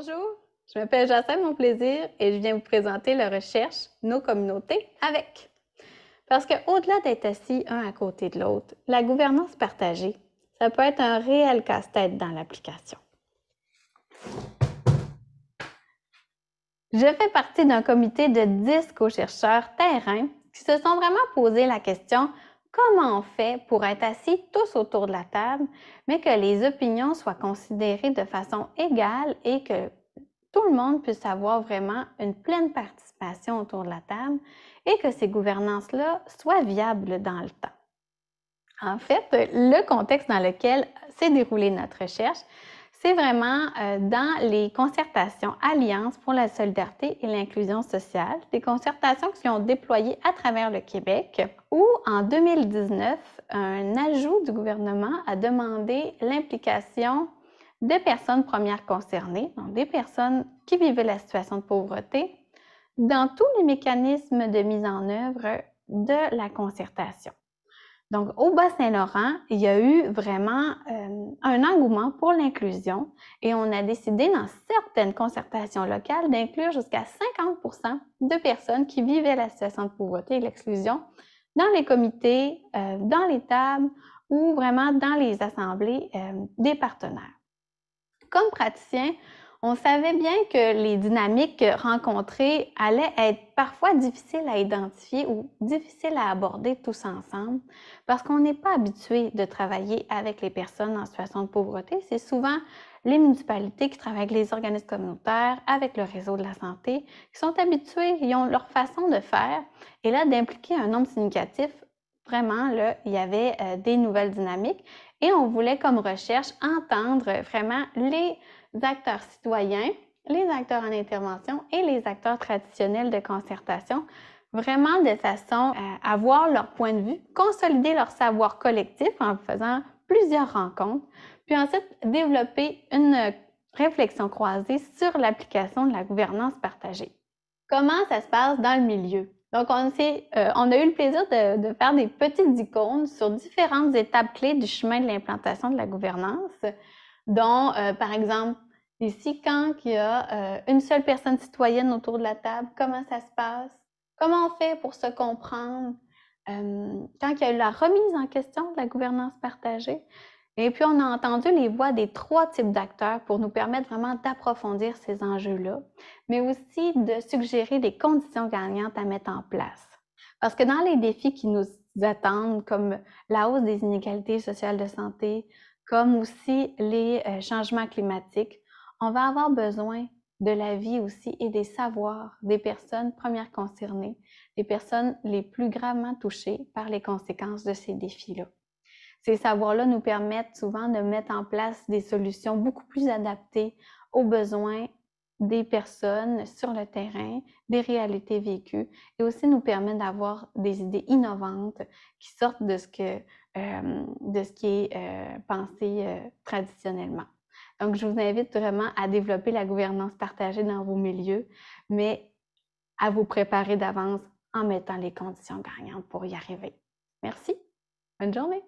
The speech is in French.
Bonjour, je m'appelle Jacinthe Monplaisir et je viens vous présenter la recherche Nos communautés avec. Parce qu'au-delà d'être assis un à côté de l'autre, la gouvernance partagée, ça peut être un réel casse-tête dans l'application. Je fais partie d'un comité de 10 co-chercheurs terrain qui se sont vraiment posé la question comment on fait pour être assis tous autour de la table, mais que les opinions soient considérées de façon égale et que tout le monde puisse avoir vraiment une pleine participation autour de la table et que ces gouvernances-là soient viables dans le temps. En fait, le contexte dans lequel s'est déroulée notre recherche, c'est vraiment dans les concertations Alliance pour la solidarité et l'inclusion sociale, des concertations qui ont déployé à travers le Québec, où en 2019, un ajout du gouvernement a demandé l'implication des personnes premières concernées, donc des personnes qui vivaient la situation de pauvreté, dans tous les mécanismes de mise en œuvre de la concertation. Donc, au Bas-Saint-Laurent, il y a eu vraiment un engouement pour l'inclusion et on a décidé dans certaines concertations locales d'inclure jusqu'à 50% de personnes qui vivaient la situation de pauvreté et de l'exclusion dans les comités, dans les tables ou vraiment dans les assemblées des partenaires. Comme praticien, on savait bien que les dynamiques rencontrées allaient être parfois difficiles à identifier ou difficiles à aborder tous ensemble parce qu'on n'est pas habitué de travailler avec les personnes en situation de pauvreté. C'est souvent les municipalités qui travaillent avec les organismes communautaires, avec le réseau de la santé, qui sont habitués, ils ont leur façon de faire. Et là, d'impliquer un nombre significatif, vraiment, là, il y avait des nouvelles dynamiques. Et on voulait, comme recherche, entendre vraiment les acteurs citoyens, les acteurs en intervention et les acteurs traditionnels de concertation, vraiment de façon à avoir leur point de vue, consolider leur savoir collectif en faisant plusieurs rencontres, puis ensuite développer une réflexion croisée sur l'application de la gouvernance partagée. Comment ça se passe dans le milieu? Donc, on a eu le plaisir de faire des petites icônes sur différentes étapes clés du chemin de l'implantation de la gouvernance, dont, par exemple, ici, quand il y a une seule personne citoyenne autour de la table, comment ça se passe? Comment on fait pour se comprendre? Quand il y a eu la remise en question de la gouvernance partagée, et puis on a entendu les voix des 3 types d'acteurs pour nous permettre vraiment d'approfondir ces enjeux-là, mais aussi de suggérer des conditions gagnantes à mettre en place. Parce que dans les défis qui nous attendent, comme la hausse des inégalités sociales de santé, comme aussi les changements climatiques, on va avoir besoin de l'avis aussi et des savoirs des personnes premières concernées, des personnes les plus gravement touchées par les conséquences de ces défis-là. Ces savoirs-là nous permettent souvent de mettre en place des solutions beaucoup plus adaptées aux besoins des personnes sur le terrain, des réalités vécues, et aussi nous permettent d'avoir des idées innovantes qui sortent de ce qui est pensé traditionnellement. Donc, je vous invite vraiment à développer la gouvernance partagée dans vos milieux, mais à vous préparer d'avance en mettant les conditions gagnantes pour y arriver. Merci. Bonne journée.